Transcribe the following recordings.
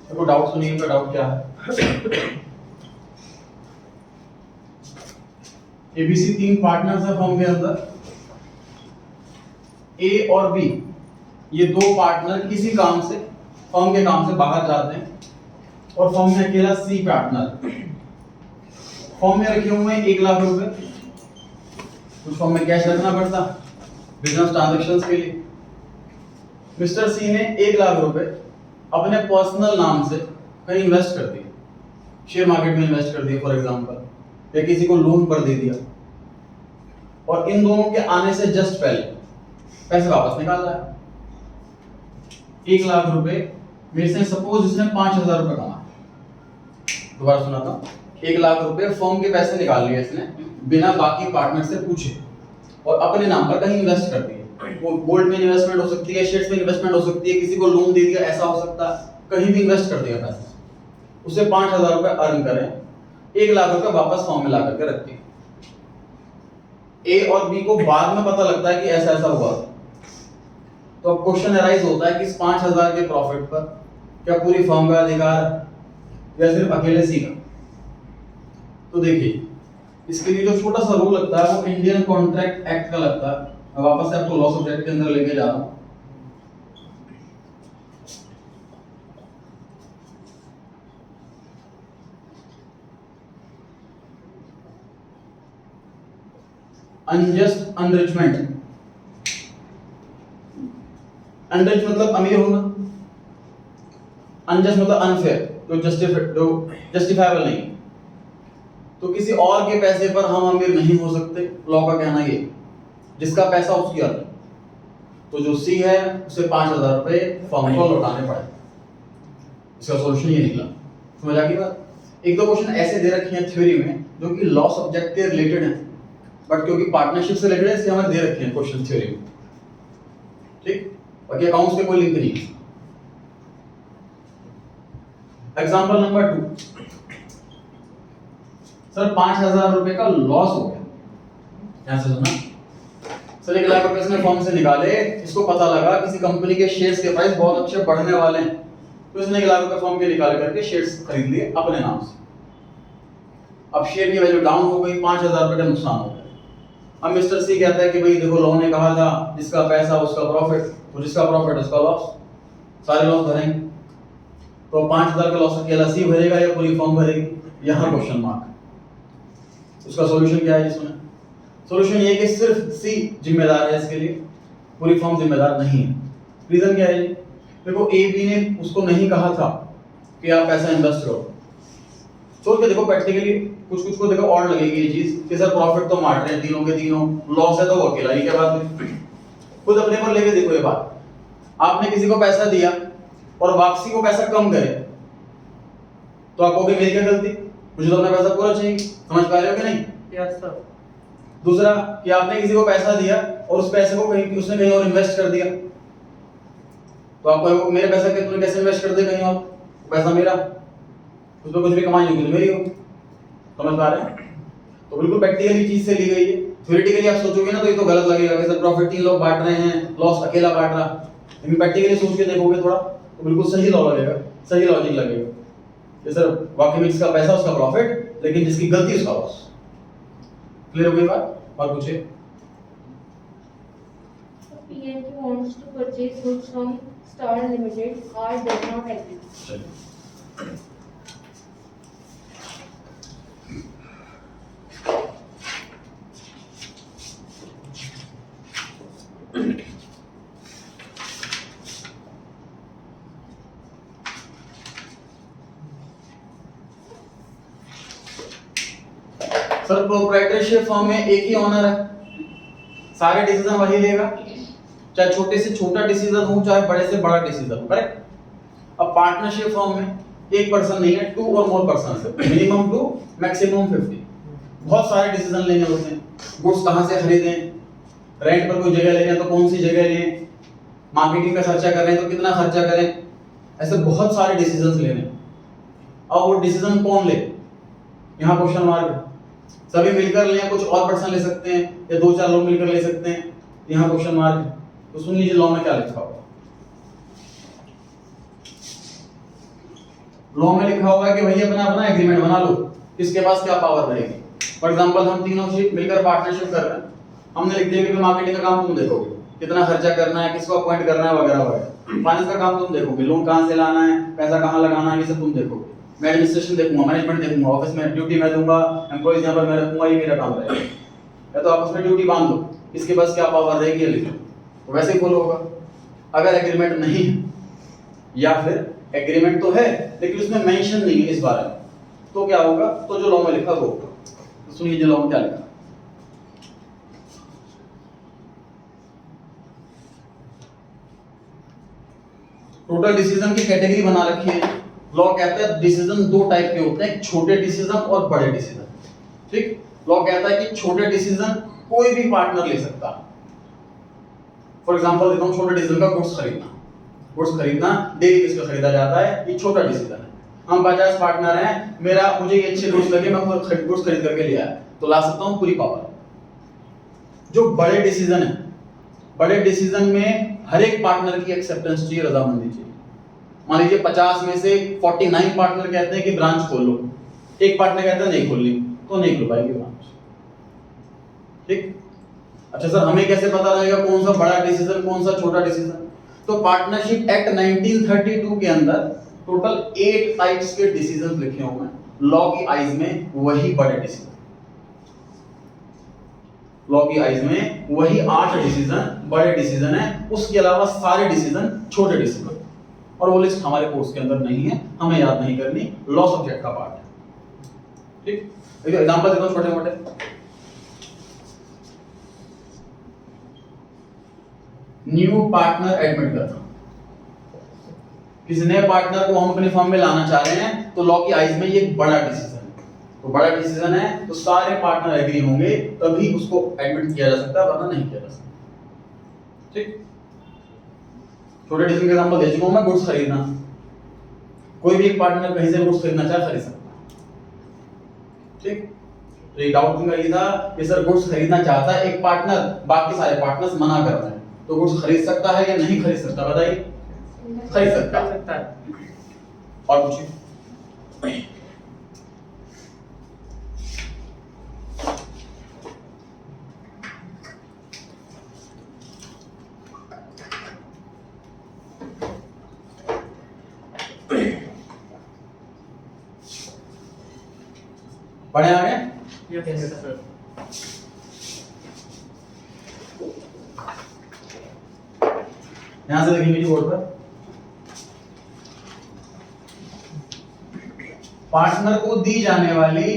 देखो डाउट सुनिए, का डाउट क्या है। एबीसी 3 पार्टनर्स है फर्म के अंदर। ए और बी ये दो पार्टनर किसी काम से, फर्म के काम से बाहर जाते हैं और फर्म में अकेला सी पार्टनर। फर्म में रखे हुए हैं 1 लाख रुपए। कुछ फर्म में कैश रखना पड़ता बिजनेस ट्रांजैक्शंस के लिए। मिस्टर सी ने 1 लाख रुपए अपने पर्सनल नाम से कहीं इन्वेस्ट कर दिए, शेयर मार्केट में इन्वेस्ट कर दिए फॉर एग्जांपल, या किसी को लोन पर दे दिया, और इन दोनों के आने से जस्ट पहले पैसे वापस निकाल रहा है। 1 लाख रुपए मेरे से सपोज इसने 5,000 रुपए कमाए। दोबारा सुनाता हूं, 1 लाख रुपए फर्म के पैसे निकाल लिए इसने बिना बाकी पार्टनर से पूछे और अपने नाम पर कहीं इन्वेस्ट कर दिए। वो गोल्ड में इन्वेस्टमेंट हो सकती है, शेयर्स में इन्वेस्टमेंट हो सकती है, किसी को लोन दे दिया, ऐसा हो सकता है, कहीं भी इन्वेस्ट कर दिया पैसा। उसे 5,000 रुपए अर्न करें, 1 लाख रुपए वापस फर्म में ला करके रख दिए। ए और बी को बाद में पता लगता है कि ऐसा ऐसा हुआ। तो अब क्वेश्चन अराइज होता है कि इस 5,000 के प्रॉफिट पर क्या पूरी फर्म का अधिकार या सिर्फ अकेले सी का। तो देखिए इसके लिए जो छोटा सा रूल लगता है वो इंडियन कॉन्ट्रैक्ट एक्ट का लगता है। मैं वापस से आपको लॉ सब्जेक्ट के अंदर लेके जा रहा हूं। अनजस्ट अनरिचमेंट। अनरिच मतलब अमीर होना, अनजस्ट मतलब अनफेयर, जो जस्टिफाइबल नहीं। तो किसी और के पैसे पर हम अमीर नहीं हो सकते, लॉ का कहना ये, जिसका पैसा उसकी अर्थ। तो जो सी है उसे 5,000 रुपए फर्म को लौटाने पड़े। इसका सॉल्यूशन ये निकला। समझ आ गई बात। एक दो क्वेश्चन ऐसे दे रखे हैं थ्योरी में जो कि लॉ सब्जेक्ट के रिलेटेड है, बट क्योंकि पार्टनरशिप से रिलेटेड है इसलिए हमें दे रखे हैं क्वेश्चन थ्योरी में। ठीक, बाकी अकाउंट्स के कोई लिंक नहीं। एग्जांपल नंबर 2, सर 5,000 रुपए का लॉस हो गया। यहां से सुना सर, 1 लाख रुपए इसने फर्म से निकाले, इसको पता लगा किसी कंपनी के शेयर्स के प्राइस बहुत अच्छे बढ़ने वाले हैं, तो इसने 1 लाख रुपए फर्म के निकाल करके शेयर्स खरीद लिए अपने नाम से। अब शेयर की वैल्यू डाउन हो गई, 5,000 रुपए का नुकसान हो गया। अब मिस्टर सी कहता है कि भाई देखो लॉ ने कहा था जिसका पैसा उसका प्रॉफिट, तो जिसका प्रॉफिट उसका लॉस, सारे लॉस भरेंगे। तो 5,000 का लॉस अकेला सी भरेगा या पूरी फर्म भरेगी, यहाँ क्वेश्चन मार्क। उसका सॉल्यूशन क्या है इसमें? सॉल्यूशन ये कि सिर्फ सी जिम्मेदार है इसके लिए, पूरी फर्म जिम्मेदार नहीं है। रीजन क्या है जी? देखो ए बी ने उसको नहीं कहा था कि आप पैसा इन्वेस्ट करो। सोच के देखो प्रैक्टिकली कुछ को देखो और लगेगी ये चीज कि सर प्रॉफिट तो मार रहे हैं तीनों के तीनों, लॉस है तो वो अकेला ही। क्या बात है? खुद अपने पर लेके देखो ये बात। आपने किसी को पैसा दिया और वापसी को पैसा कम करे तो आप कहोगे मेरी क्या गलती, मुझे तो अपना पैसा पूरा चाहिए। समझ पा रहे हो कि नहीं? Yes sir. दूसरा कि आपने किसी को पैसा दिया और उस पैसे को कहीं उसने कहीं और इन्वेस्ट कर दिया, तो आप कहोगे मेरे पैसा के तूने कैसे इन्वेस्ट कर दिया कहीं और, पैसा मेरा, उसमें कुछ भी कमाई होगी तो मेरी होगी। समझ पा रहे हैं? तो बिल्कुल प्रैक्टिकली चीज से ली गई है। थ्योरेटिकली आप सोचोगे ना तो ये तो गलत लगेगा कि सर प्रॉफिट 3 लोग बांट रहे हैं, लॉस अकेला बांट रहा। लेकिन प्रैक्टिकली सोच के देखोगे थोड़ा तो बिल्कुल सही लॉ लगेगा, सही लॉजिक लगेगा कि सर वाकई में जिसका पैसा उसका प्रॉफिट, लेकिन जिसकी गलती उसका लॉस। क्लियर हो गई बात? और पूछे। PNQ wants to purchase goods from Star Limited. R does not agree. चलिए सर प्रोप्राइटरशिप फर्म में एक ही ओनर है, सारे डिसीजन वही लेगा, चाहे छोटे से छोटा डिसीजन हो चाहे बड़े से बड़ा डिसीजन हो। करेक्ट? अब पार्टनरशिप फर्म में एक पर्सन नहीं है, 2 और मोर पर्सन है, मिनिमम 2 मैक्सिमम 50। बहुत सारे डिसीजन लेने होते हैं। गुड्स कहाँ से खरीदें, रेंट पर कोई जगह ले रहे हैं तो कौन सी जगह लें, मार्केटिंग का खर्चा कर रहे हैं तो कितना खर्चा करें, ऐसे बहुत सारे डिसीजन लेने। अब वो डिसीजन कौन ले, यहाँ क्वेश्चन मार्क है। सभी मिलकर ले, कुछ और पर्सन ले सकते हैं, या 2-4 लोग मिलकर ले सकते हैं, यहाँ क्वेश्चन मार्क है। तो सुन लीजिए लॉ में क्या लिखा हुआ। लॉ में लिखा हुआ है कि भाई अपना अपना एग्रीमेंट बना लो, किसके पास क्या पावर रहेगी। फॉर एग्जांपल हम तीनों मिलकर पार्टनरशिप कर रहे हैं, हमने लिख दिया कि मार्केटिंग का काम तुम देखोगे, कितना खर्चा करना है, किसको अपॉइंट करना है वगैरह वगैरह। फाइनेंस का काम तुम देखोगे, लोन कहां से लाना है, पैसा कहां लगाना है, ये सब तुम देखोगे। मैं एडमिनिस्ट्रेशन देखूंगा, मैनेजमेंट देखूंगा, ऑफिस में ड्यूटी मैं दूंगा, एम्प्लॉइज यहां पर मैं रखूंगा, ये मेरा काम रहेगा। या तो आपस में ड्यूटी बांध लो, किसके पास क्या पावर रहेगी ये लिख लो, तो वैसे ही फॉलो होगा। अगर एग्रीमेंट नहीं है या फिर एग्रीमेंट तो है लेकिन उसमें मेंशन नहीं है इस बारे में, तो क्या होगा, तो जो लॉ में लिखा वो होगा। तो सुनिए जो लॉ में क्या लिखा। टोटल डिसीजन की कैटेगरी बना रखी है। लॉ कहता है डिसीजन दो टाइप के होते हैं, छोटे डिसीजन और बड़े डिसीजन। ठीक, लॉ कहता है कि छोटे डिसीजन कोई भी पार्टनर ले सकता है। फॉर एग्जांपल देता हूं, छोटे डिसीजन का गुड्स खरीदना डेली बेस पे खरीदा जाता है, ये छोटा डिसीजन है। हम 50 पार्टनर हैं, मुझे ये अच्छे गुड्स लगे, मैं गुड्स खरीद करके ले आया, तो ला सकता हूं पूरी पावर। जो बड़े डिसीजन है, बड़े डिसीजन में हर एक पार्टनर की एक्सेप्टेंस चाहिए, रजामंदी चाहिए। मान लीजिए 50 में से 49 पार्टनर कहते हैं कि ब्रांच खोल लो, एक पार्टनर कहता है नहीं खोलनी, तो नहीं खोल पाएगी ब्रांच। ठीक, अच्छा सर हमें कैसे पता रहेगा कौन सा बड़ा डिसीजन कौन सा छोटा डिसीजन। तो पार्टनरशिप एक्ट 1932 के अंदर टोटल 8 टाइप्स के डिसीजन लिखे हुए हैं। लॉ की आइज में वही बड़े डिसीजन, लॉ की आइज में वही 8 डिसीजन बड़े डिसीजन है, उसके अलावा सारे डिसीजन छोटे डिसीजन। और वो लिस्ट हमारे कोर्स के अंदर नहीं है, हमें याद नहीं करनी, लॉ सब्जेक्ट का पार्ट है। ठीक, एक एग्जांपल देता हूं छोटे मोटे। न्यू पार्टनर एडमिट करना, किसी नए पार्टनर को हम अपने फर्म में लाना चाह रहे हैं, तो लॉ की आइज में ये एक बड़ा डिसीजन है। तो बड़ा डिसीजन है तो सारे पार्टनर एग्री होंगे तभी उसको एडमिट किया जा सकता है, वरना नहीं किया जा सकता। ठीक, छोटे डिसीजन का एग्जांपल दे चुका हूं मैं, गुड्स खरीदना, कोई भी एक पार्टनर कहीं से गुड्स खरीदना चाहे खरीद सकता है। ठीक, तो ये डाउट उनका ये था कि सर गुड्स खरीदना चाहता है एक पार्टनर, बाकी सारे पार्टनर्स मना कर रहे हैं, तो गुड्स खरीद सकता है या नहीं खरीद सकता, बताइए। खरीद सकता है। और पूछिए। पढ़े आगे? Yes sir. यहां से देखिए मेरी बोर्ड पर, पार्टनर को दी जाने वाली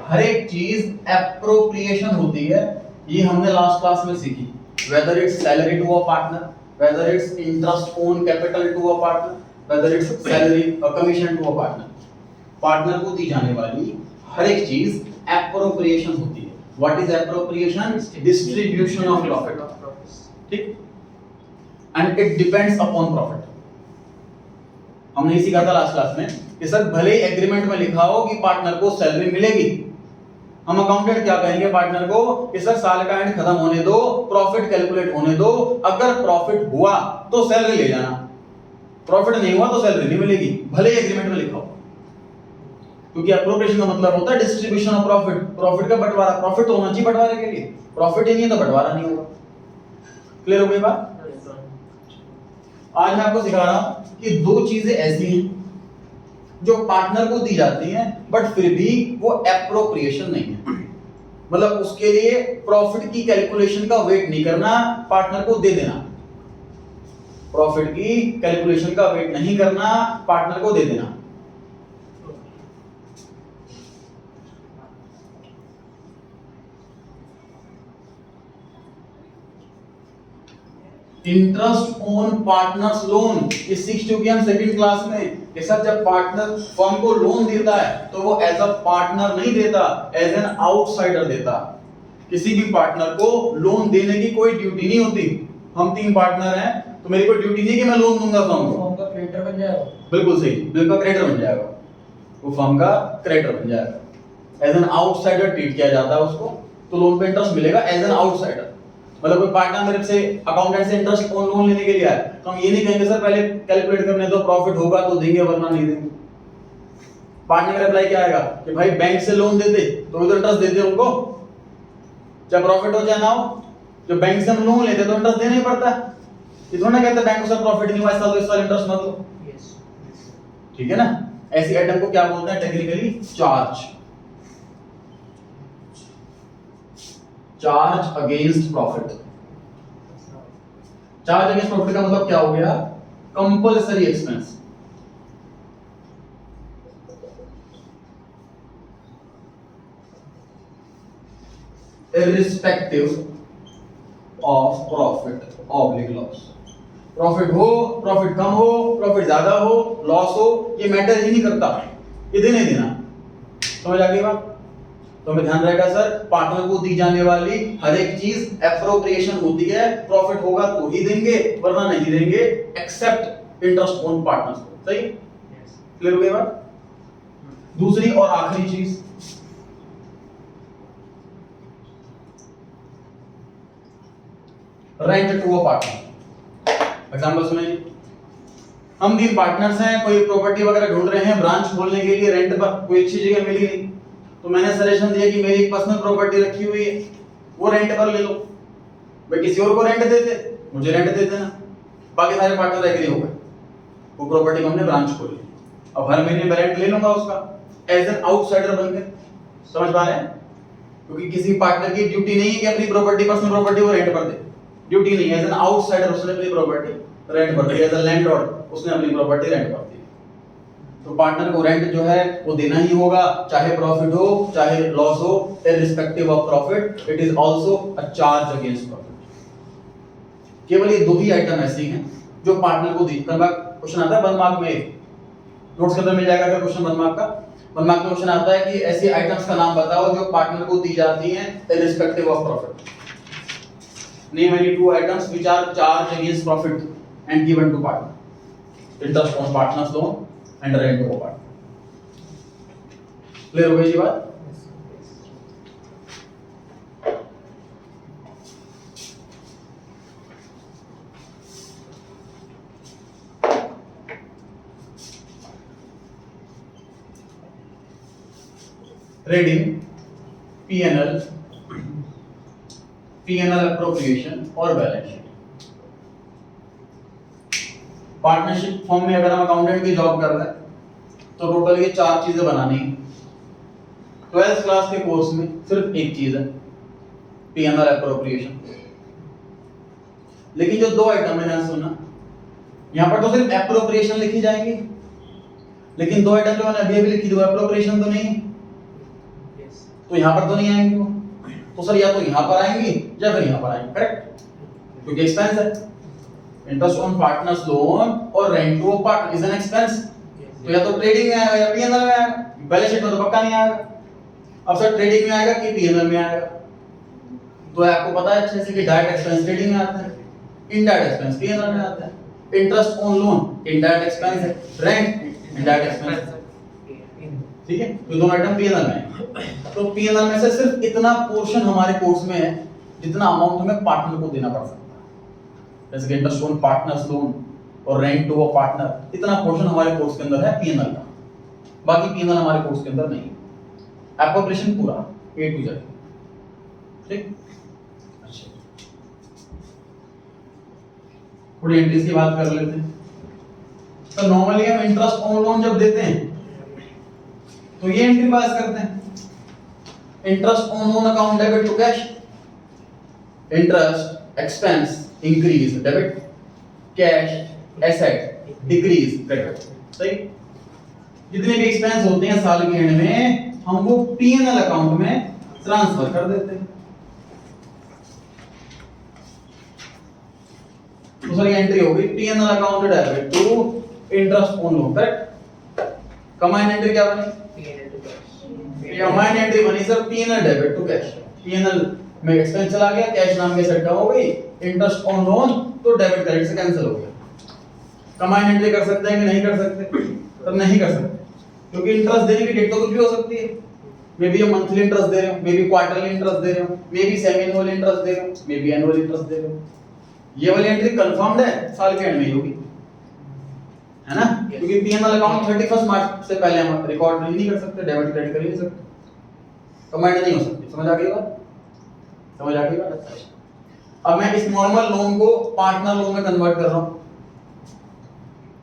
हर एक चीज एप्रोप्रिएशन होती है। ये हमने लास्ट क्लास में सीखी, whether it's salary to a partner, whether it's interest on capital to a partner, whether it's salary commission to a partner. Partner को दी जाने वाली हर एक चीज एप्रोप्रिएशन होती है। What is appropriation? Distribution of profit. ठीक, and it depends upon profit. हमने ही सीखा था लास्ट क्लास में कि सर भले ही एग्रीमेंट में लिखा हो कि पार्टनर को सैलरी मिलेगी, हम अकाउंटेंट क्या कहेंगे पार्टनर को कि सर साल का एंड खत्म होने दो, प्रॉफिट कैलकुलेट होने दो, अगर प्रॉफिट हुआ तो सैलरी ले जाना, प्रॉफिट नहीं हुआ तो सैलरी नहीं मिलेगी, भले ही एग्रीमेंट में लिखा हो। क्योंकि एप्रोप्रिएशन का मतलब होता है डिस्ट्रीब्यूशन ऑफ प्रॉफिट, प्रॉफिट का बंटवारा। प्रॉफिट तो होना चाहिए बंटवारे के लिए, प्रॉफिट ही नहीं है तो बंटवारा नहीं होगा। क्लियर हो गई बात? आज मैं आपको सिखा रहा हूं कि दो चीजें ऐसी हैं जो पार्टनर को दी जाती हैं बट फिर भी वो एप्रोप्रिएशन नहीं है। मतलब उसके लिए प्रॉफिट की कैलकुलेशन का वेट नहीं करना, पार्टनर को दे देना। प्रॉफिट की कैलकुलेशन का वेट नहीं करना, पार्टनर को दे देना। इंटरेस्ट ऑन पार्टनर्स लोन, ये सीख चुके हम सेकंड क्लास में कि सर जब पार्टनर फर्म को लोन देता है तो वो एज अ पार्टनर नहीं देता, एज एन आउटसाइडर देता। किसी भी पार्टनर को लोन देने की कोई ड्यूटी नहीं होती। हम 3 पार्टनर हैं तो मेरी कोई ड्यूटी नहीं कि मैं लोन दूंगा फर्म को। फर्म का क्रेडिटर बन जाएगा। बिल्कुल सही, बिल का क्रेडिटर बन जाएगा, वो फर्म का क्रेडिटर बन जाएगा। एज एन आउटसाइडर ट्रीट किया जाता है उसको, तो लोन पे इंटरेस्ट मिलेगा एज एन आउटसाइडर। मतलब कोई पार्टनर मेरे से अकाउंटेंट से इंटरेस्ट ऑन लोन लेने के लिए आया तो हम ये नहीं कहेंगे सर पहले कैलकुलेट करने दो, प्रॉफिट होगा तो देंगे वरना नहीं देंगे। पार्टनर का रिप्लाई क्या आएगा कि भाई बैंक से लोन देते तो भी तो इंटरेस्ट देते उनको, चाहे प्रॉफिट हो चाहे ना हो। जो बैंक से हम लोन लेते तो इंटरेस्ट देना ही पड़ता है। ये थोड़ा कहते बैंक से प्रॉफिट नहीं हुआ इस साल तो इस साल इंटरेस्ट मत लो, ठीक है ना। ऐसी आइटम को क्या बोलते हैं technically? Charge. Charge against profit. Charge against profit का मतलब क्या हो गया? Compulsory expense. irrespective of profit oblique loss। Profit हो, प्रॉफिट कम हो, प्रॉफिट ज्यादा हो, लॉस हो, ये मैटर ही नहीं करता, ये देने देना। समझ आ गई बात? तो हमें ध्यान रहेगा सर, पार्टनर को दी जाने वाली हर एक चीज एप्रोप्रिएशन होती है। प्रॉफिट होगा तो ही देंगे वरना नहीं देंगे, एक्सेप्ट इंटरेस्ट ऑन पार्टनर्स। सही? क्लियर हो गई बात? दूसरी और आखिरी चीज, rent to a partner. Example सुनिए, हम 3 पार्टनर्स हैं, कोई प्रॉपर्टी वगैरह ढूंढ रहे हैं ब्रांच खोलने के लिए रेंट पर, कोई अच्छी जगह मिली नहीं, तो मैंने सजेशन दिया कि मेरी एक पर्सनल प्रॉपर्टी रखी हुई है, वो रेंट पर ले लो। भाई किसी और को रेंट देते, मुझे रेंट दे देना। बाकी सारे पार्टनर एग्री हो गए, वो प्रॉपर्टी को हमने ब्रांच खोली। अब हर महीने मैं रेंट ले लूंगा उसका एज एन आउटसाइडर बनकर। समझ पा रहे हैं? क्योंकि किसी पार्टनर की ड्यूटी नहीं है कि अपनी प्रॉपर्टी, पर्सनल प्रॉपर्टी वो रेंट पर दे, ड्यूटी नहीं है। एज एन आउटसाइडर उसने अपनी प्रॉपर्टी रेंट पर दी, एज अ लैंडलॉर्ड उसने अपनी प्रॉपर्टी रेंट पर दी। तो पार्टनर को रेंट जो है वो देना ही होगा, चाहे प्रॉफिट हो चाहे लॉस हो, irrespective of profit, it is also a charge against profit. केवल ये 2 ही आइटम ऐसी हैं जो पार्टनर को दी। कल क्वेश्चन आता है 1 मार्क में, नोट्स के अंदर मिल जाएगा अगर क्वेश्चन 1 मार्क का। 1 मार्क में क्वेश्चन आता है कि ऐसी आइटम्स का नाम बताओ जो पार्टनर को दी जाती हैं irrespective of profit. Name any 2 items which are charged against profit and given to partner. Interest on partner's loan and rent to a partner. Clear हो गई ये बात? Reading P&L, P&L appropriation और बैलेंस शीट। पार्टनरशिप फॉर्म में अगर हम accountant की job कर रहे हैं तो टोटल ये 4 चीजें बनानी है। 12th क्लास के कोर्स में सिर्फ एक चीज है, P&L appropriation। लेकिन जो 2 आइटम मैंने सुना, यहाँ पर तो सिर्फ एप्रोप्रिएशन लिखी जाएंगी, लेकिन 2 आइटम जो मैंने अभी अभी लिखी, 2 एप्रोप्रिएशन तो नहीं है, तो यहाँ पर तो नहीं आएंगी वो। तो सर या तो यहाँ पर आएंगी या फिर यहाँ पर आएंगी, करेक्ट? क्योंकि एक्सपेंस है। इंटरेस्ट ऑन पार्टनर्स लोन और rent to a partner is an expense. तो या तो ट्रेडिंग में आएगा या पीएनएल में आएगा, बैलेंस शीट में तो पक्का नहीं आएगा। अब सर ट्रेडिंग में आएगा कि पीएनएल में आएगा? तो आपको पता है अच्छे से कि डायरेक्ट एक्सपेंस ट्रेडिंग में आता है, इनडायरेक्ट एक्सपेंस पीएनएल में आता है। Interest on loan indirect expense है, रेंट इनडायरेक्ट एक्सपेंस है, ठीक है? तो दोनों आइटम पीएनएल में है। तो पीएनएल में से सिर्फ इतना पोर्शन हमारे कोर्स में है जितना अमाउंट हमें पार्टनर को देना पड़ सकता है। जैसे कि इंटरेस्ट ऑन पार्टनर्स लोन और रेंट टू अ पार्टनर, इतना पोर्शन हमारे कोर्स के अंदर है पीएनएल का। बाकी पीएनएल हमारे कोर्स के अंदर नहीं है। एप्रोप्रिएशन पूरा A to Z, ठीक? अच्छा, थोड़ी एंट्रीज की बात कर लेते हैं। तो नॉर्मली हम इंटरेस्ट ऑन लोन जब देते हैं तो ये एंट्री पास करते हैं, interest on loan account debit to cash, interest expense increase debit, cash asset decrease credit. सही? जितने भी एक्सपेंस होते हैं साल के एंड में हम वो पीएनएल अकाउंट में ट्रांसफर कर देते हैं। तो सर ये एंट्री हो गई PNL account debit to interest on loan, correct? Combined entry क्या बनी? कंबाइंड एंट्री बनी sir PNL debit to cash. PNL में एक्सपेंस चला गया, कैश नाम के सेट हो गई, इंटरेस्ट ऑन लोन तो डेबिट क्रेडिट से कैंसिल हो गया। कंबाइंड एंट्री कर सकते हैं कि नहीं कर सकते? तो नहीं कर सकते, क्योंकि इंटरेस्ट देने की डेट तो कुछ भी हो सकती है। मे बी मंथली इंटरेस्ट दे रहे हो, मे बी क्वार्टरली इंटरेस्ट दे रहे हो, maybe semi annual interest दे रहे हो, मे बी एनुअल इंटरेस्ट दे रहे हो। ये वाली एंट्री कंफर्म्ड है, साल के एंड में ही होगी, है ना? क्योंकि पीएनएल अकाउंट 31 मार्च से पहले हम रिकॉर्ड नहीं कर सकते, डेबिट क्रेडिट कर ही नहीं सकते, कमांड नहीं हो सकती। समझ आ गई बात? समझ आ गई बात? अब मैं इस नॉर्मल लोन को पार्टनर लोन में कन्वर्ट कर रहा हूं।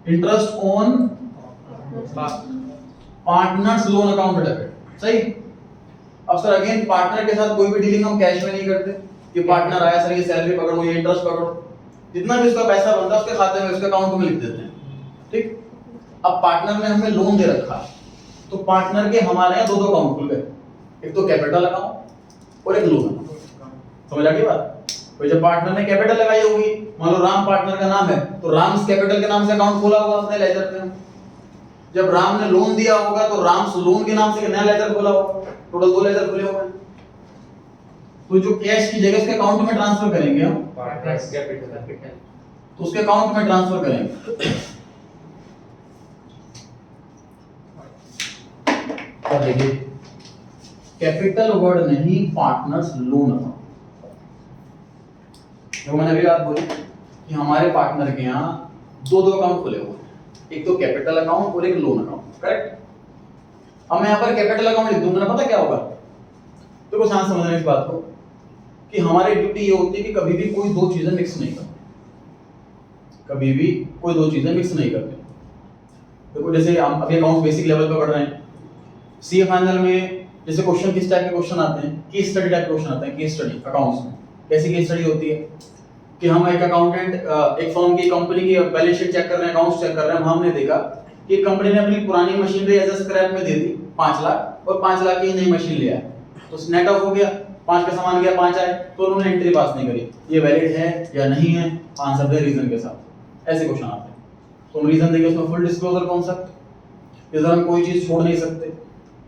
Interest on partners loan account debit, सही। अब सर अगेन पार्टनर के साथ कोई भी डीलिंग हम कैश में नहीं करते कि पार्टनर आया सर ये सैलरी पकड़ो, ये इंटरेस्ट पकड़ो, जितना भी उसका पैसा बनता है उसके खाते में, उसके अकाउंट में लिख देते हैं, ठीक। अब पार्टनर ने हमें लोन दे रखा, तो पार्टनर के हमारे यहाँ दो दो अकाउंट खुल गए, एक तो कैपिटल अकाउंट और एक लोन अकाउंट। समझ आ गई बात? तो जब पार्टनर ने कैपिटल लगाई होगी, मान लो राम पार्टनर का नाम है, तो राम्स कैपिटल के नाम से अकाउंट खोला होगा अपने लेजर में। जब राम ने लोन दिया होगा तो राम्स लोन के नाम से एक नया लेजर खोला होगा, टोटल दो लेजर खुले हुए हैं। तो जो कैश की जगह उसके अकाउंट में ट्रांसफर करेंगे हम, पार्टनर्स कैपिटल, तो उसके अकाउंट में ट्रांसफर करेंगे। अब देखिए कैपिटल वर्ड नहीं, पार्टनर्स लोन अकाउंट। जो मैंने अभी बात बोली कि हमारे पार्टनर के यहाँ दो दो अकाउंट खुले हुए हैं, एक तो कैपिटल अकाउंट और एक लोन अकाउंट, करेक्ट। अब मैं यहाँ पर कैपिटल अकाउंट लिख दूंगा ना, पता क्या होगा? तो कुछ ध्यान समझना इस बात को कि हमारी ड्यूटी ये होती है कि कभी भी कोई दो चीजें मिक्स नहीं करनी, कभी भी कोई दो चीजें मिक्स नहीं करनी। देखो जैसे हम अभी अकाउंट्स बेसिक लेवल पे पढ़ रहे हैं, सी फाइनल में जैसे क्वेश्चन किस टाइप के क्वेश्चन आते हैं, केस स्टडी टाइप क्वेश्चन आते हैं। केस स्टडी अकाउंट्स में कैसी केस स्टडी होती है कि हम एक अकाउंटेंट एक फर्म की कंपनी की बैलेंस शीट चेक कर रहे हैं, अकाउंट्स चेक कर रहे हैं, हमने देखा कि कंपनी ने अपनी पुरानी मशीनरी एज अ स्क्रैप में दे दी 5 लाख और 5 लाख की नई मशीन लिया, तो नेट ऑफ हो गया, 5 का सामान गया 5 आए, तो उन्होंने एंट्री पास नहीं करी, ये वैलिड है या नहीं है, आंसर दे रीजन के साथ। ऐसे क्वेश्चन आते हैं, तो हम रीजन देंगे, उसमें फुल डिस्क्लोजर कॉन्सेप्ट, इधर हम कोई चीज छोड़ नहीं सकते।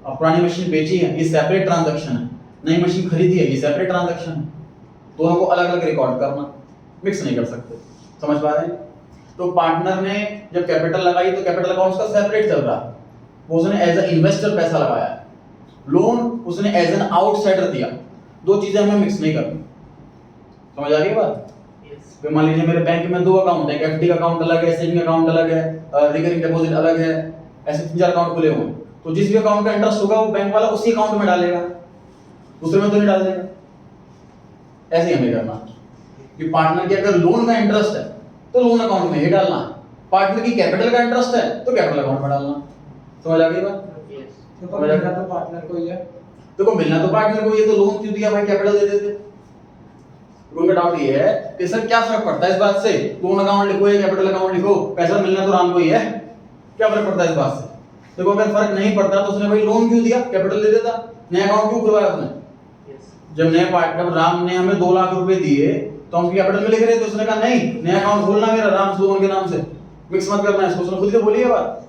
अब पुरानी मशीन बेची है, ये सेपरेट ट्रांजैक्शन है, नई मशीन खरीदी है, ये सेपरेट ट्रांजैक्शन है, दोनों को अलग अलग रिकॉर्ड करना, मिक्स नहीं कर सकते। समझ पा रहे हैं? तो पार्टनर ने जब कैपिटल लगाई तो कैपिटल अकाउंट्स का सेपरेट चल रहा है, वो उसने एज अ इन्वेस्टर पैसा लगाया है, लोन उसने एज एन आउटसाइडर दिया, दो चीजें हमें मिक्स नहीं करनी। समझ आ रही है बात? तो मान लीजिए मेरे बैंक में दो अकाउंट है, एफडी का अकाउंट अलग है, सेविंग अकाउंट अलग है, रिकरिंग डिपॉजिट अलग है, ऐसे 3-4 अकाउंट खुले हुए हैं, तो जिस भी अकाउंट का इंटरेस्ट होगा वो बैंक वाला उसी अकाउंट में डालेगा, दूसरे में तो नहीं डाल देगा। ऐसे ही हमें करना कि पार्टनर के अगर लोन का इंटरेस्ट है तो लोन अकाउंट में ही डालना, पार्टनर की कैपिटल का इंटरेस्ट है तो कैपिटल अकाउंट में डालना। समझ आ गई बात? तो मिलना तो पार्टनर को ही है। देखो मिलना तो पार्टनर को, ये तो लोन क्यों दिया भाई, कैपिटल दे देते। उनका डाउट ये है कि सर क्या फर्क पड़ता है इस बात से, लोन अकाउंट लिखो या कैपिटल अकाउंट लिखो, पैसा मिलना तो राम को ही है, क्या फर्क पड़ता है इस बात से? देखो अगर फर्क नहीं पड़ता तो उसने भाई लोन क्यों दिया, कैपिटल दे देता, नया अकाउंट क्यों खुलवाया उसने? जब नए पार्टनर राम ने हमें 2 लाख रुपए दिए तो हम कैपिटल में लिख रहे थे, उसने कहा नहीं नया अकाउंट खोलना मेरा राम लोन के नाम से, मिक्स मत करना इसको, उसने खुद ही बोली है बात,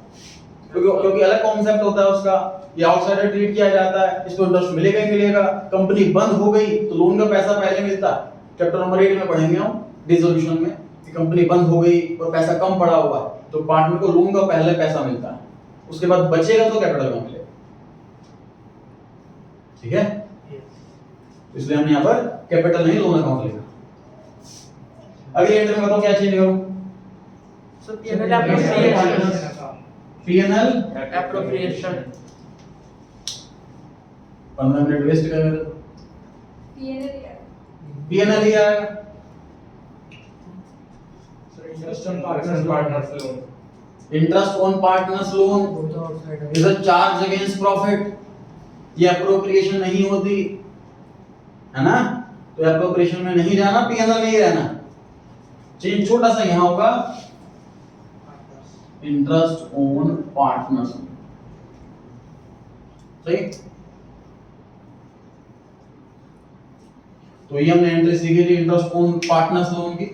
क्योंकि अलग कॉन्सेप्ट होता है उसका, ये आउटसाइडर ट्रीट किया जाता है, इसको इंटरेस्ट मिलेगा ही मिलेगा। कंपनी बंद हो गई तो लोन का पैसा पहले मिलता, चैप्टर नंबर 8 में पढ़ेंगे हम डिसोल्यूशन में कि कंपनी बंद हो गई और पैसा कम पड़ा हुआ तो पार्टनर को लोन का पहले पैसा मिलता है, उसके बाद बचेगा तो कैपिटल का मिलेगा। ठीक है, इसलिए हमने यहाँ पर कैपिटल नहीं लोन अकाउंट लिखा। अगली एंट्री में बताओ क्या चेंज करूं? पीएनएल एप्रोप्रिएशन 15 मिनट वेस्ट कर मेरे, पीएनएल ही आएगा। Interest on partners loan, interest on partners loan is a charge against profit, ये एप्रोप्रिएशन नहीं होती है ना, तो एप्रोप्रिएशन में नहीं जाना, पीएनएल में ही रहना। चेंज छोटा सा यहां होगा, इंटरेस्ट ऑन पार्टनर्स, सही। तो ये हमने एंट्री सीखी थी इंटरेस्ट ऑन पार्टनर्स लोन की।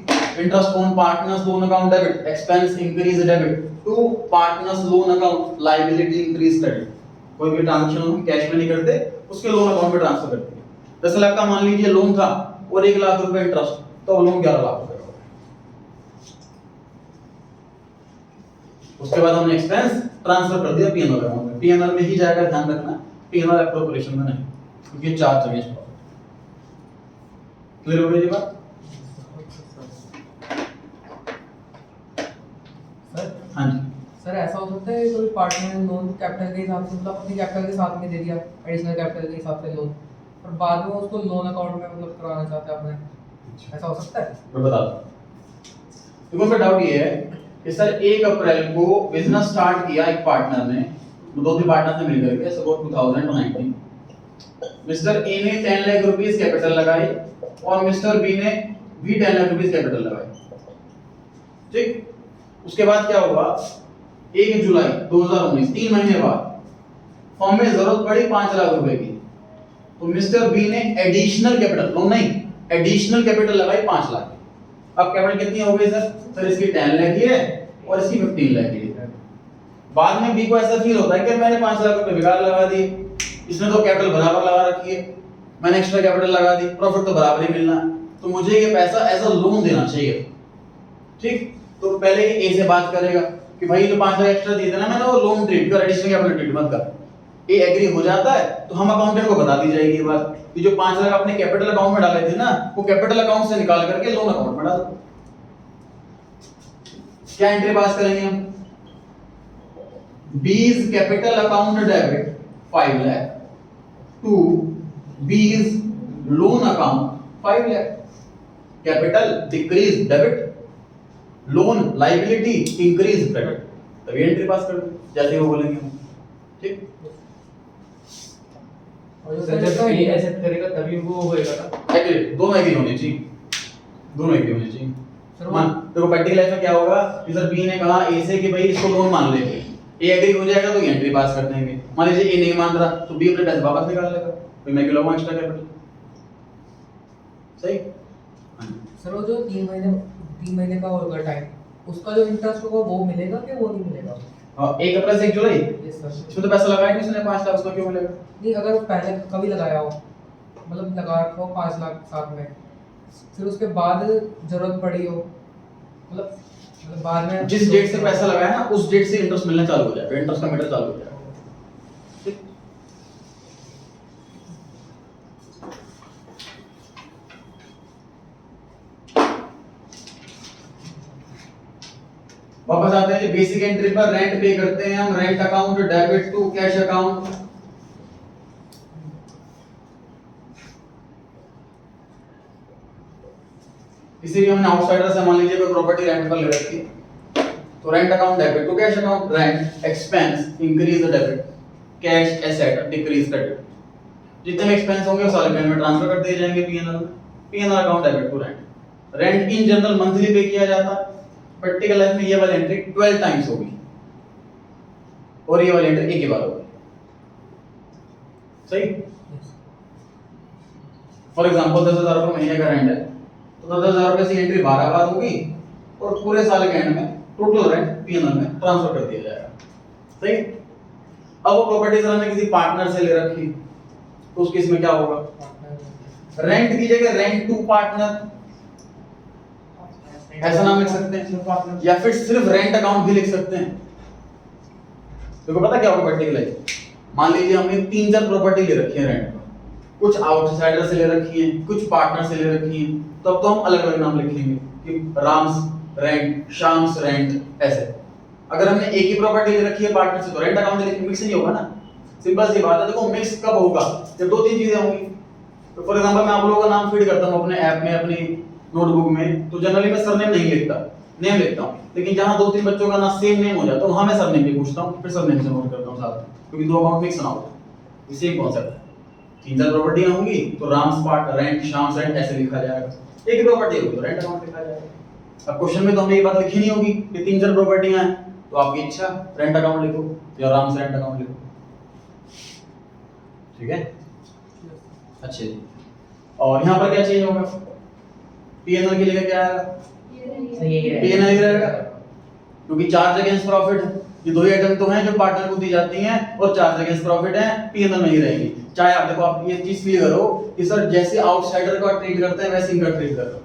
Interest on partners loan account debit, expense increase debit to partners loan account, liability increase credit. कोई भी ट्रांजैक्शन हम कैश में नहीं करते, उसके लोन अकाउंट में ट्रांसफर करते हैं। 10 लाख का मान लीजिए लोन था और 1 लाख रुपए इंटरेस्ट, तो लोन 11 लाख रुपए का। उसके बाद हमने एक्सपेंस ट्रांसफर कर दिया पीएनएल अकाउंट में, पीएनएल में ही जाएगा, ध्यान रखना, पीएनएल एप्रोप्रिएशन में नहीं, क्योंकि ये चार्ज अगेंस्ट प्रॉफिट। क्लियर हो गई ये बात? हाँ जी। सर ऐसा हो सकता है कोई पार्टनर ने लोन कैपिटल के हिसाब से मतलब अपनी कैपिटल के साथ में दे दिया एडिशनल कैपिटल के हिसाब से लोन, और बाद में उसको लोन अकाउंट में मतलब कराना चाहते हैं आपने, ऐसा हो सकता है? मैं बताता हूँ। देखो मेरा डाउट ये है कि सर 1 अप्रैल को बिजनेस स्टार्ट किया एक पार्टनर ने, दो तीन पार्टनर से मिलकर के, सपोज 2019। मिस्टर ए ने 10 लाख रुपीस कैपिटल लगाई और मिस्टर बी ने भी 10 लाख रुपीस कैपिटल लगाई, ठीक। उसके बाद क्या हुआ, 1 जुलाई 2019, 3 महीने बाद फर्म में जरूरत पड़ी 5 लाख रुपए की, तो मिस्टर बी ने एडिशनल कैपिटल, लोन नहीं, एडिशनल कैपिटल लगाई 5 लाख। अब कैपिटल कितनी हो गई सर? सर इसकी 10 लाख ही है और इसकी 15 लाख ही है। बाद में बी को ऐसा फील होता है कि मैंने 5 लाख रुपए बेकार लगा दिए, इसने तो कैपिटल बराबर लगा रखी है, मैंने एक्स्ट्रा कैपिटल लगा दी, प्रॉफिट तो बराबर ही मिलना है, तो मुझे ये पैसा एज अ लोन देना चाहिए, ठीक। तो पहले ए से बात करेगा कि भाई जो 5 लाख एक्स्ट्रा दिए थे ना मैंने, वो लोन ट्रीट कर, एडिशनल कैपिटल ट्रीट मत कर। ए एग्री हो जाता है तो हम अकाउंटेंट को बता दी जाएगी ये बात कि जो 5 लाख अपने कैपिटल अकाउंट में डाले थे ना, वो कैपिटल अकाउंट से निकाल करके लोन अकाउंट में डाल दो। क्या एंट्री पास करेंगे हम? B's capital account debit 5 lakh to B's loan account 5 lakh. Capital decrease debit, loan liability increase credit, तभी एंट्री पास कर दो जैसे वो बोलेंगे हम, ठीक। और जो सर जब ये एक्सेप्ट करेगा तभी वो होएगा ना। एग्री, दोनों एग्री होने चाहिए, दोनों एग्री होने चाहिए। सर मान देखो प्रैक्टिकल लाइफ में क्या होगा कि सर बी ने कहा ए से कि भाई इसको लोन मान ले, ए एग्री हो जाएगा तो एंट्री पास कर देंगे। मान लीजिए ए नहीं मान रहा तो बी अपने पैसे वापस निकाल लेगा, भाई मैं क्यों लगाऊं एक्स्ट्रा कैपिटल, सही। सर वो जो 3 महीने का होगा टाइम, उसका जो इंटरेस्ट होगा वो मिलेगा कि वो नहीं मिलेगा? और 1 अप्रैल से 1 जुलाई, यस सर। इसमें तो पैसा लगाया नहीं उसने 5 लाख, उसका क्यों मिलेगा? नहीं, अगर पहले कभी लगाया हो, मतलब लगा रखा हो 5 लाख साथ में, फिर उसके बाद जरूरत पड़ी हो, मतलब बाद में जिस डेट से पैसा लगाया ना उस डेट से इंटरेस्ट मिलना चालू हो जाएगा, इंटरेस्ट का मीटर चालू हो जाएगा, ठीक। वापस आते हैं बेसिक एंट्री पर, रेंट पे करते हैं हम, rent account debit to cash account. इसी भी हमने आउटसाइडर से मान लीजिए कोई प्रॉपर्टी रेंट पर ले रखी है, तो rent account debit to cash account, rent expense increase the debit, cash asset decrease credit. जितने भी एक्सपेंस होंगे सारे पेमेंट में ट्रांसफर कर दिए जाएंगे पीएनएल में, PNL account debit to rent. Rent in general monthly pay किया जाता है, प्रैक्टिकल लाइफ में ये वाली एंट्री 12 टाइम्स होगी और ये वाली एंट्री एक ही बार होगी, सही। फॉर एग्जांपल 10,000 रुपए महीने का रेंट है तो 10,000 रुपए से एंट्री 12 बार होगी और पूरे साल के एंड में टोटल रेंट पीएनएल में ट्रांसफर कर दिया जाएगा, सही। अब वो प्रॉपर्टी सर हमने किसी पार्टनर से ले रखी तो उस केस में क्या होगा? रेंट की जगह रेंट टू पार्टनर ऐसा नाम लिख सकते हैं, या फिर सिर्फ रेंट अकाउंट भी लिख सकते हैं। देखो पता क्या होगा प्रैक्टिकल लाइफ, मान लीजिए हमने 3-4 प्रॉपर्टी ले रखी है रेंट पर, कुछ आउटसाइडर से ले रखी है, कुछ पार्टनर से ले रखी है, तो अब तो हम अलग अलग नाम लिखेंगे कि राम्स रेंट, शाम्स रेंट, ऐसे। अगर हमने एक ही प्रॉपर्टी ले रखी है पार्टनर से तो रेंट अकाउंट लिखेंगे, मिक्स नहीं होगा ना, सिंपल सी बात है। देखो मिक्स कब होगा? जब 2-3 चीजें होंगी। तो फॉर एग्जांपल मैं आप लोगों का नाम फीड करता हूं अपने ऐप में, अपनी नोटबुक में, तो जनरली मैं सरनेम नहीं लिखता, नेम लिखता हूं, लेकिन जहां 2-3 बच्चों का ना सेम नेम हो जाता है वहां मैं सरनेम भी पूछता हूं, फिर सरनेम से नोट करता हूं साथ में, क्योंकि दो अकाउंट मिक्स ना हो। ये सेम कॉन्सेप्ट है। 3-4 प्रॉपर्टियां होंगी तो राम्स पार्ट रेंट, शाम्स रेंट ऐसे लिखा जाएगा। एक ही प्रॉपर्टी होगी तो रेंट अकाउंट लिखा जाएगा। अब क्वेश्चन में तो हमें ये बात लिखी नहीं होगी कि 3-4 प्रॉपर्टियां हैं, तो आपकी इच्छा रेंट अकाउंट लिखो या राम्स रेंट अकाउंट लिखो, ठीक है। अच्छे जी, और यहाँ पर क्या चेंज होगा? पीएनएल की जगह क्या आएगा? पीएनएल ही रहेगा, क्योंकि चार्ज अगेंस्ट प्रॉफिट, ये दो ही आइटम तो हैं जो पार्टनर को दी जाती हैं और चार्ज अगेंस्ट प्रॉफिट है, पीएनएल में ही रहेगी। चाहे आप देखो, आप ये चीज क्लियर करो कि सर जैसे आउटसाइडर को ट्रीट करते हैं वैसे इनका ट्रीट करो,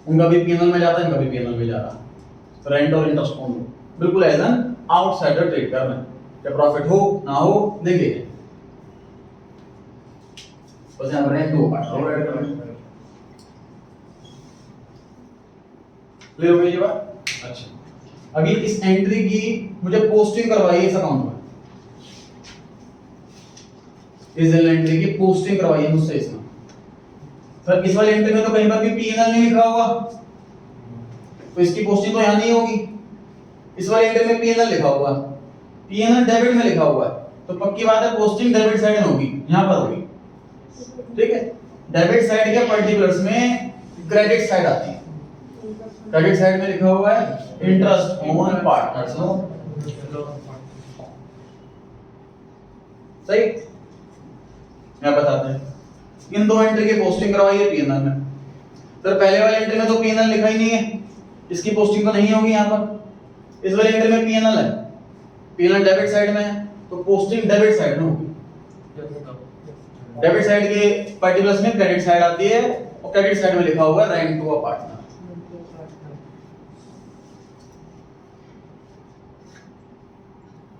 उनका भी पीएनएल में जाता है, इनका भी पीएनएल में जा रहा है। रेंट और इंटरेस्ट कौन बिल्कुल एज एन आउटसाइडर ट्रीट कर रहे हैं, चाहे प्रॉफिट हो ना हो देंगे। बस यहाँ रेंट दो पार्ट और ऐड कर रहे हैं। क्लियर हो गई ये बात? अच्छा, अभी इस एंट्री की मुझे पोस्टिंग करवाई है इस अकाउंट में, इस जनरल एंट्री की पोस्टिंग करवाई है मुझसे इसमें। सर इस वाली एंट्री में तो कहीं पर भी पीएनएल नहीं लिखा होगा, तो इसकी पोस्टिंग तो यहां नहीं होगी। इस वाली एंट्री में पीएनएल लिखा हुआ है, पीएनएल डेबिट में लिखा हुआ है, तो पक्की बात है पोस्टिंग डेबिट साइड में होगी, यहां पर होगी। ठीक है, डेबिट साइड के पर्टिकुलर्स में क्रेडिट साइड आती है। क्रेडिट साइड में लिखा हुआ है इंटरेस्ट ऑन पार्टनर्स लोन। सही, मैं बताते हैं इन दो एंट्री की पोस्टिंग करवाई है पीएनएल में। तो पहले वाली एंट्री में तो पीएनएल लिखा ही नहीं है, इसकी पोस्टिंग तो नहीं होगी यहां पर। इस वाली एंट्री में पीएनएल है, पीएनएल डेबिट साइड में है, तो पोस्टिंग डेबिट साइड में होगी। डेबिट साइड के पर्टिकुलर्स में क्रेडिट साइड आती है, और क्रेडिट साइड में लिखा हुआ है रेंट टू अ पार्टनर।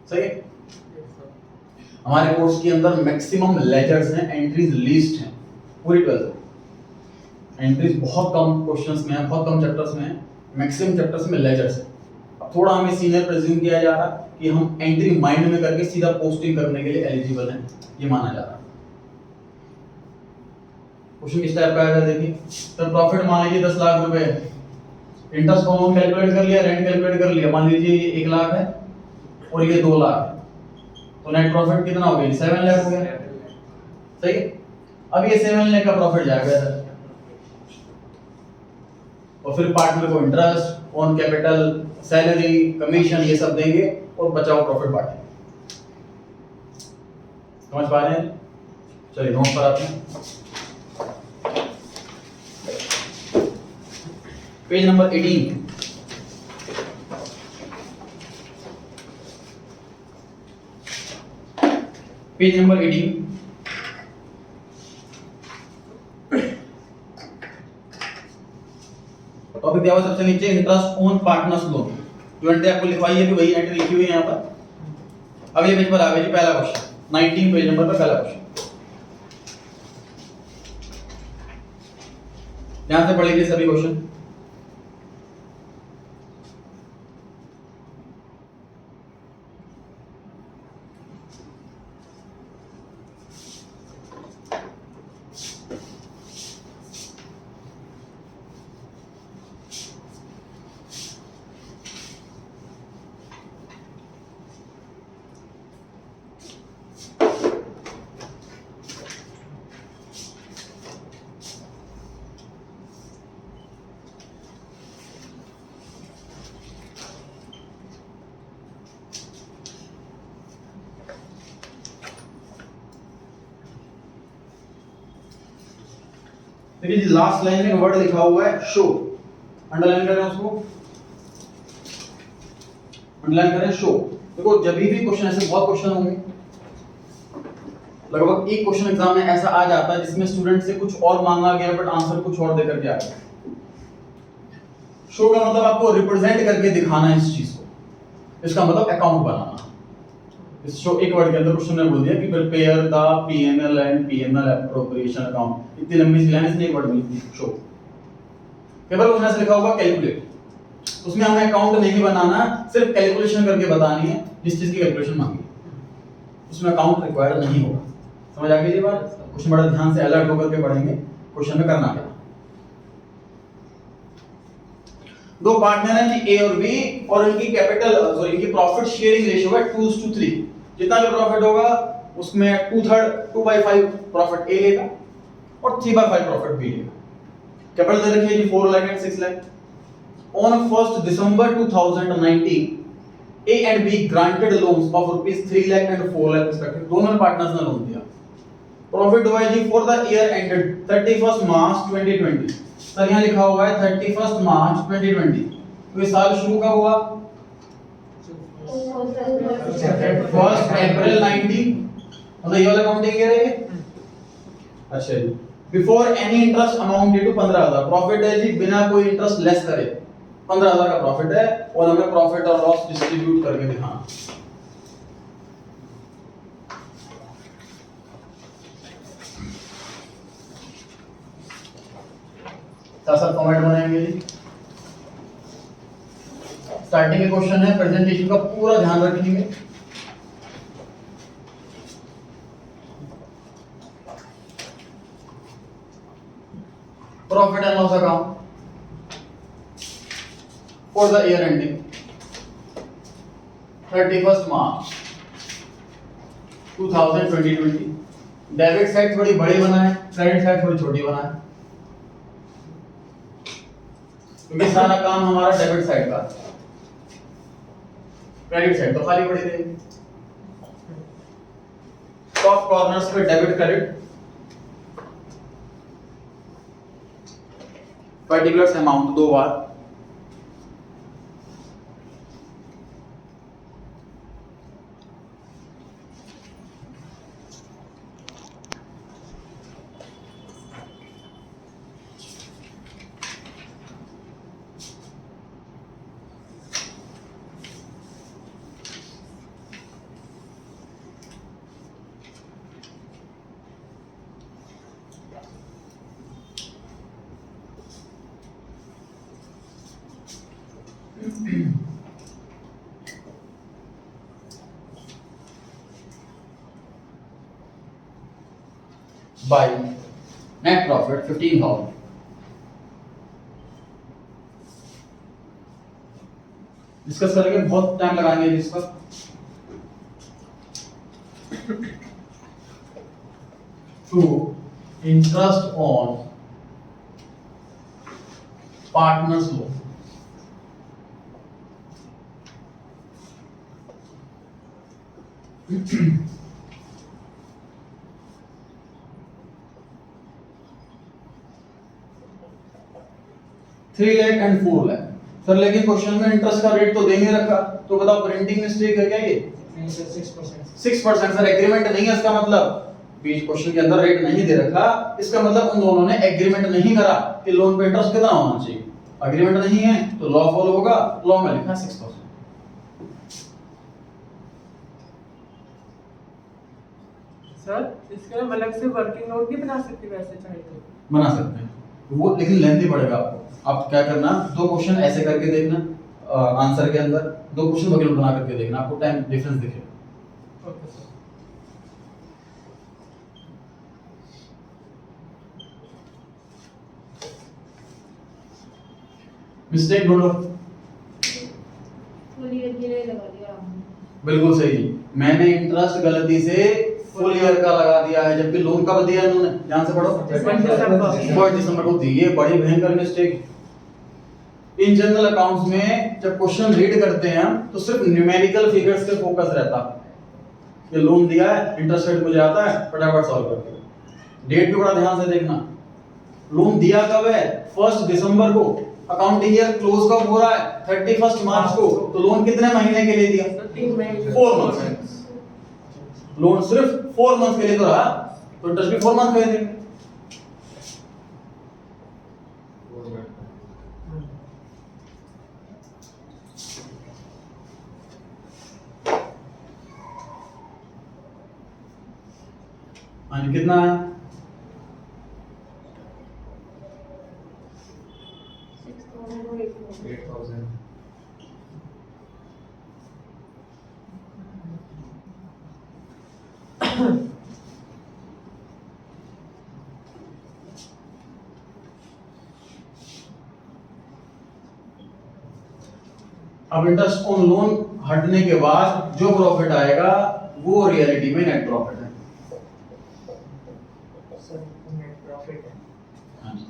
सही है? हमारे कोर्स के अंदर मैक्सिमम लेजर्स हैं, एंट्रीज लिस्ट हैं पूरी 12 एंट्रीज बहुत कम क्वेश्चंस में है, बहुत कम चैप्टर्स में है, मैक्सिमम चैप्टर्स में लेजर्स है। अब थोड़ा हमें सीनियर प्रिज्यूम किया जा रहा है कि हम एंट्री माइंड में करके सीधा पोस्टिंग करने के लिए एलिजिबल हैं, ये माना जा रहा है। क्वेश्चन किस टाइप का आएगा देखिए, तो प्रॉफिट मान लीजिए 10 लाख रुपए, इंटरेस्ट अमाउंट कैलकुलेट कर लिया, रेंट कैलकुलेट कर लिया, मान लीजिए ये 1 लाख है और ये 2 लाख है, तो नेट प्रॉफिट कितना हो गया? 7 लाख हो गया। सही है? अब ये 7 लाख का प्रॉफिट जाएगा इधर, और फिर पार्टनर को interest on capital, salary, commission ये सब देंगे और बचा हुआ प्रॉफिट बांटेंगे। समझ पा रहे हैं? चलिए नोट पर आते हैं, page number 18। Page number 18। Topic दिया हुआ सबसे नीचे इंटरेस्ट ऑन पार्टनर्स लोन, जो एंट्री आपको लिखवाई है कि वही एंट्री लिखी हुई है यहाँ पर। अगले पेज पर आ गया जी पहला क्वेश्चन, 19 पेज नंबर पर पहला क्वेश्चन। ध्यान से पढ़ लीजिए सभी क्वेश्चन। देखिए जी लास्ट लाइन में वर्ड लिखा हुआ है शो, अंडरलाइन करें उसको, अंडरलाइन करें शो। देखो जब भी क्वेश्चन, ऐसे बहुत क्वेश्चन होंगे, लगभग एक क्वेश्चन एग्जाम में ऐसा आ जाता है जिसमें स्टूडेंट से कुछ और मांगा गया बट आंसर कुछ और देकर के आ गया। शो का मतलब आपको रिप्रेजेंट करके दिखाना है इस चीज को, इसका मतलब अकाउंट बनाना। इस शो एक वर्ड के अंदर क्वेश्चन ने बोल दिया कि prepare the PNL and PNL appropriation account, इतनी लंबी सी लाइन इसने एक वर्ड में लिखी शो। केवल उसने ऐसे लिखा होगा कैलकुलेट, उसमें हमें अकाउंट नहीं बनाना, सिर्फ कैलकुलेशन करके बतानी है जिस चीज की कैलकुलेशन मांगी, उसमें अकाउंट रिक्वायर्ड नहीं होगा। समझ आ गई ये बात? क्वेश्चन बड़ा ध्यान से अलर्ट होकर के पढ़ेंगे क्वेश्चन में करना क्या। दो पार्टनर हैं जी ए और बी, और इनकी कैपिटल सॉरी इनकी प्रॉफिट शेयरिंग रेशियो है 2:3। जितना भी प्रॉफिट होगा उसमें 2/5 प्रॉफिट ए लेगा और 3/5 प्रॉफिट बी लेगा। कैपिटल दे रखी है जी 4 lakh and 6 lakh. On 1 December 2019 A and B granted loans of rupees 3 lakh and 4 lakh respectively, दोनों पार्टनर्स ने लोन दिया। प्रॉफिट हुआ है जी for the year ended 31 March 2020। Sir यहाँ लिखा हुआ है 31 मार्च 2020, तो ये साल शुरू का हुआ 1 अप्रैल 19, मतलब ये वाला काउंटिंग ये रही। अच्छा जी, before any interest amount due to 15,000, profit है जी बिना कोई इंटरेस्ट लेस करे 15,000 का प्रॉफिट है, और हमें प्रॉफिट और लॉस डिस्ट्रीब्यूट करके दिखाना। साथ फॉर्मेट बनाएंगे जी, स्टार्टिंग के क्वेश्चन है, प्रेजेंटेशन का पूरा ध्यान रखेंगे। Profit and loss account for the year ending 31st March 2020। Debit side थोड़ी बड़ी बनाए, क्रेडिट साइड थोड़ी छोटी बनाए, क्योंकि सारा काम हमारा डेबिट साइड का, क्रेडिट साइड तो खाली पड़ी रहेगी। टॉप कॉर्नर्स पे डेबिट क्रेडिट, पर्टिकुलर अमाउंट 2 बार, बाय नेट प्रॉफिट 15,000। डिस्कस करेंगे, बहुत टाइम लगाएंगे इस पर। To interest on partners loan, three lakh and 4 lakh. Sir लेकिन क्वेश्चन में इंटरेस्ट का रेट तो दे नहीं रखा, तो बताओ प्रिंटिंग मिस्टेक है क्या ये? नहीं सर 6%। 6%। सर एग्रीमेंट नहीं है, इसका मतलब बीच क्वेश्चन के अंदर रेट नहीं दे रखा, इसका मतलब उन दोनों ने एग्रीमेंट नहीं करा कि लोन पे इंटरेस्ट कितना होना चाहिए। एग्रीमेंट नहीं है तो लॉ फॉलो होगा, लॉ में लिखा 6%। सर इसके लिए अलग से वर्किंग नोट भी बना सकते वैसे चाहे तो। बना सकते हैं वो, लेकिन लेंथी पड़ेगा आपको। आप क्या करना, 2 क्वेश्चन ऐसे करके देखना, आंसर के अंदर 2 क्वेश्चन वर्किंग नोट बना करके देखना, आपको टाइम डिफरेंस दिखेगा। Okay sir. मिस्टेक ढूंढो। फुल ईयर के लिए लगा दिया आपने। बिल्कुल सही, मैंने इंटरेस्ट गलती से फुल ईयर का लगा दिया है, जबकि लोन कब दिया इन्होंने, ध्यान से पढ़ो, 1 दिसंबर को दी। ये बड़ी भयंकर मिस्टेक। इन जनरल अकाउंट्स में जब क्वेश्चन रीड करते हैं हम, तो सिर्फ न्यूमेरिकल फिगर्स पे फोकस रहता है। ये लोन दिया है, इंटरेस्ट रेट मुझे आता है, फटाफट सॉल्व कर दो। डेट भी बड़ा ध्यान से देखना, लोन दिया कब है, 1 दिसंबर को। अकाउंटिंग ईयर क्लोज कब हो रहा है, 31 मार्च को। तो लोन कितने महीने के लिए दिया, 4 मंथ। लोन सिर्फ 4 मंथ के लिए तो रहा, तो इंटरेस्ट भी 4 मंथ का ही देंगे। हाँ जी, कितना है, 6,000। अब इंटरेस्ट ऑन लोन हटने के बाद जो प्रॉफिट आएगा वो रियलिटी में नेट प्रॉफिट है। सर नेट प्रॉफिट है। हाँ जी,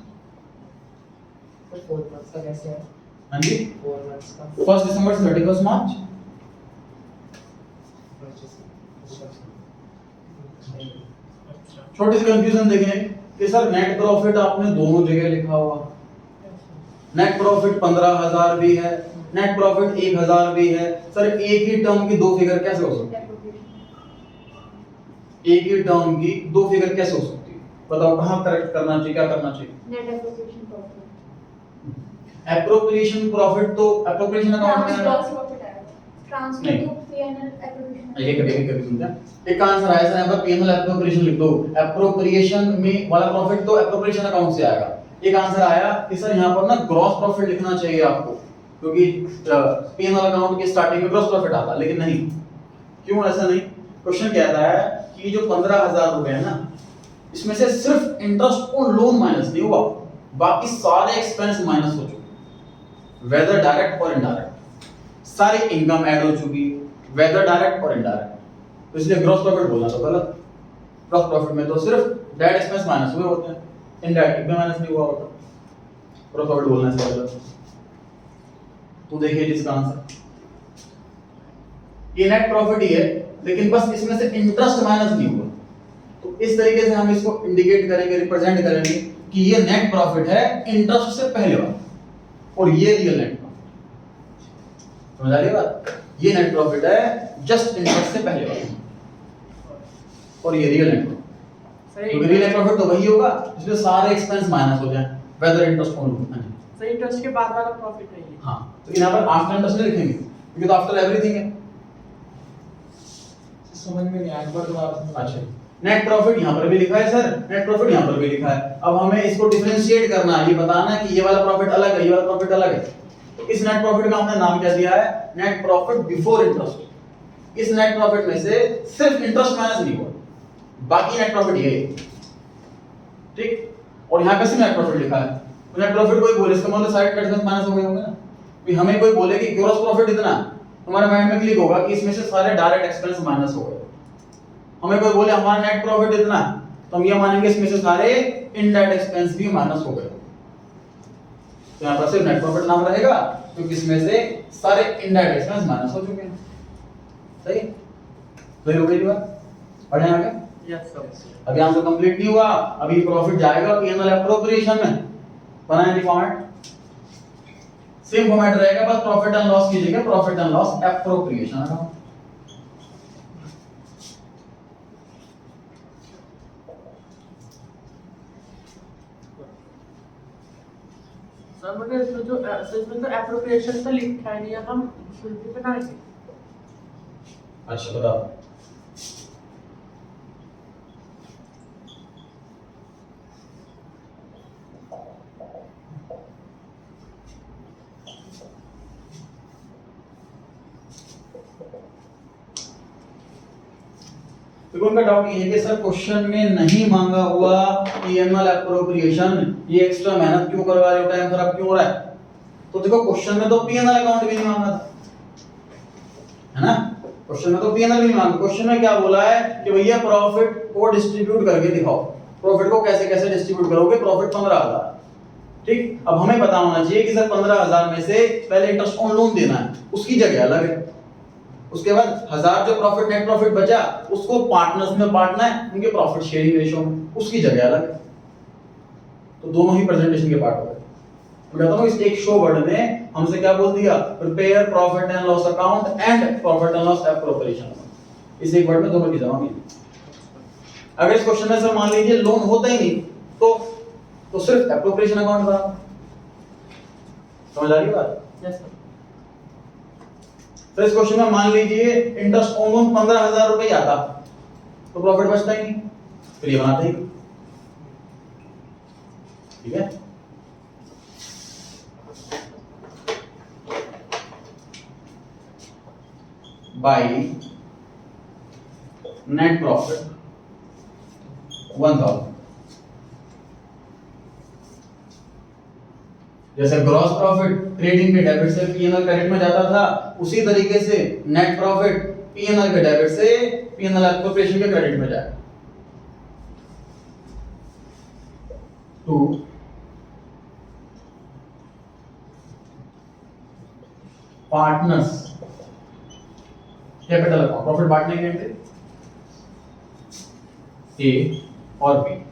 सर 4 मंथ्स का कैसे है? हाँ जी, 4 मंथ्स का 1 दिसंबर से 31 मार्च। छोटी सी कंफ्यूजन देखें कि सर नेट प्रॉफिट आपने दोनों जगह लिखा हुआ, नेट प्रॉफिट 15,000 भी है, नेट प्रॉफिट 1,000 भी है। सर एक ही टर्म की 2 फिगर कैसे हो सकती है, एक ही टर्म की 2 फिगर कैसे हो सकती है, बताओ कहां करेक्ट करना चाहिए, क्या करना चाहिए? Net appropriation profit. Appropriation profit तो एप्रोप्रिएशन अकाउंट में ग्रॉस प्रॉफिट आएगा। ट्रांसफर नहीं। To PNL appropriation. ये कभी सुनते हैं। एक आंसर आया सर, यहाँ पर पीएनएल एप्रोप्रिएशन लिख दो, एप्रोप्रिएशन में वाला प्रॉफिट तो एप्रोप्रिएशन अकाउंट से आएगा। एक आंसर आया कि सर यहाँ पर ना ग्रॉस प्रॉफिट लिखना चाहिए आपको, क्योंकि P&L अकाउंट की स्टार्टिंग में ग्रॉस प्रॉफिट आता, लेकिन नहीं, क्यों ऐसा नहीं? क्वेश्चन कहता है कि जो 15,000 रुपए है ना, इसमें से सिर्फ इंटरेस्ट ऑन लोन माइनस नहीं हुआ, बाकी सारे एक्सपेंस माइनस हो चुके, वेदर डायरेक्ट और इनडायरेक्ट, सारी इनकम ऐड हो चुकी, वेदर डायरेक्ट और इनडायरेक्ट, तो इसलिए ग्रॉस प्रॉफिट बोलना तो गलत। ग्रॉस प्रॉफिट में तो सिर्फ डायरेक्ट एक्सपेंस माइनस हुए होते हैं, इनडायरेक्ट एकदम माइनस नहीं हुआ होता, ग्रॉस प्रॉफिट बोलना चाहिए गलत। तो देखिए इसका आंसर, ये नेट प्रॉफिट ही है, लेकिन बस इसमें से इंटरेस्ट माइनस नहीं हुआ, तो इस तरीके से हम इसको इंडिकेट करेंगे, रिप्रेजेंट करेंगे कि ये नेट प्रॉफिट है इंटरेस्ट से पहले वाला, और ये रियल नेट प्रॉफिट। समझ आ रही है बात? ये नेट प्रॉफिट है जस्ट इंटरेस्ट से पहले वाला, और ये रियल नेट प्रॉफिट। तो रियल नेट प्रॉफिट तो वही होगा जिसमें सारे एक्सपेंस माइनस हो जाए, वेदर इंटरेस्ट ऑन लोन। सही, इंटरेस्ट के बाद वाला प्रॉफिट है ये। हाँ, तो यहाँ पर आफ्टर इंटरेस्ट नहीं लिखेंगे क्योंकि तो आफ्टर एवरीथिंग है। समझ में नहीं आया, एक बार दोबारा। अच्छा, नेट प्रॉफिट यहाँ पर भी लिखा है सर, नेट प्रॉफिट यहाँ पर भी लिखा है। अब हमें इसको डिफरेंशिएट करना है, ये बताना है कि ये वाला प्रॉफिट अलग है, ये वाला प्रॉफिट अलग है। तो इस नेट प्रॉफिट का हमने नाम क्या दिया है? Net profit before interest. इस नेट प्रॉफिट में से सिर्फ इंटरेस्ट माइनस नहीं हुआ, बाकी नेट प्रॉफिट ये है, ठीक। और यहाँ पे सिर्फ नेट प्रॉफिट लिखा है, तो नेट प्रॉफिट कोई बोले इसका मतलब साइड एक्सपेंस माइनस हो गए होंगे ना। भी हमें कोई बोले कि ग्रॉस प्रॉफिट इतना, हमारे माइंड में क्लिक होगा कि इसमें से सारे डायरेक्ट एक्सपेंस माइनस हो गए। हमें कोई बोले हमारा नेट प्रॉफिट इतना, तो हम ये मानेंगे इसमें से सारे इनडायरेक्ट एक्सपेंस भी माइनस हो गए। तो यहाँ पर सिर्फ नेट प्रॉफिट नाम रहेगा क्योंकि इसमें से सारे इनडायरेक्ट एक्सपेंस माइनस हो चुके हैं। सही, क्लियर हो गई बात? पढ़े आगे? Yes sir. अभी आंसर कंप्लीट नहीं हुआ, अभी प्रॉफिट जाएगा P&L एप्रोप्रिएशन में। बनाए फॉर्मेट सेम फॉर्मेट रहेगा, बस प्रॉफिट एंड लॉस कीजिएगा, profit and loss appropriation account. Sir मुझे इसमें तो एप्रोप्रिएशन तो लिखा है नहीं, हम शुल्क भी बनाएंगे। अच्छा बताओ। देखो उनका डाउट ये है कि सर क्वेश्चन में नहीं मांगा हुआ P&L एप्रोप्रिएशन, ये एक्स्ट्रा मेहनत क्यों करवा रहे हो, टाइम खराब क्यों हो रहा है? तो देखो क्वेश्चन में तो P&L अकाउंट भी नहीं मांगा था, है ना? क्वेश्चन में तो P&L भी नहीं मांगा। क्वेश्चन में क्या बोला है कि भैया प्रॉफिट को डिस्ट्रीब्यूट करके दिखाओ। प्रॉफिट को कैसे कैसे डिस्ट्रीब्यूट करोगे? प्रॉफिट 15,000, ठीक। अब हमें पता होना चाहिए कि सर 15,000 में से पहले इंटरेस्ट ऑन लोन देना है, उसकी जगह अलग है। उसके बाद 1000 जो प्रॉफिट नेट प्रॉफिट बचा उसको पार्टनर्स में बांटना है, उनके प्रॉफिट शेयरिंग रेशियो में, उसकी जगह अलग है। तो दोनों ही प्रेजेंटेशन के पार्ट हो गए। तो कहता हूं इस एक शो वर्ड में हमसे क्या बोल दिया? Prepare profit and loss account and profit and loss appropriation. इस एक वर्ड में दोनों की जगह मिली। अगर इस क्वेश्चन में सर मान लीजिए लोन होता ही नहीं तो सिर्फ एप्रोप्रिएशन अकाउंट बना। समझ आ रही है बात? Yes sir. तो इस क्वेश्चन में मान लीजिए इंटरेस्ट ऑन लोन 15,000 रुपए आता, तो प्रॉफिट बचता ही नहीं, फिर ये बनाते ही, ठीक है। बाय नेट प्रॉफिट 1000, जैसे ग्रॉस प्रॉफिट ट्रेडिंग के डेबिट से P&L क्रेडिट में जाता था, उसी तरीके से नेट प्रॉफिट P&L के डेबिट से P&L एप्रोप्रिएशन के क्रेडिट में जाए। Two partners capital account, profit बांटने के लिए ए और बी।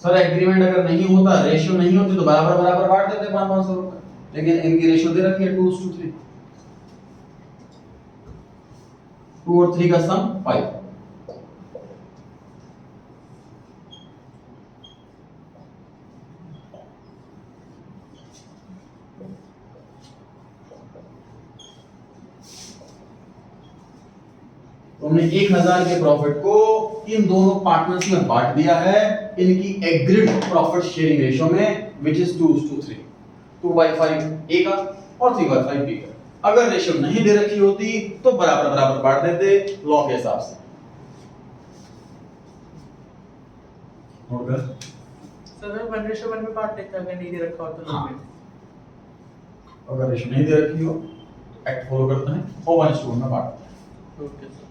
सर एग्रीमेंट अगर नहीं होता, रेशियो नहीं होती तो बराबर बराबर बांट देते 500 रुपए, लेकिन इनकी रेशियो दे रखी है 2:3, 2 और 3 का सम 5। तो हमने 1000 के प्रॉफिट को इन दोनों पार्टनर्स में बांट दिया है इनकी एग्रीड प्रॉफिट शेयरिंग रेशियो में, विच इज 2:3। 2/5 ए का और 3/5 बी का। अगर रेशियो नहीं दे रखी होती तो बराबर बराबर बांट देते लॉ के हिसाब से। नोट कर। सर 1:1 में बांट देते हैं अगर नहीं दे रखा हो तो हाँ। लोग में। अगर रेशियो नहीं दे रखी हो एक्ट फॉलो करते हैं और 1:1 में बांटते हैं। Okay sir.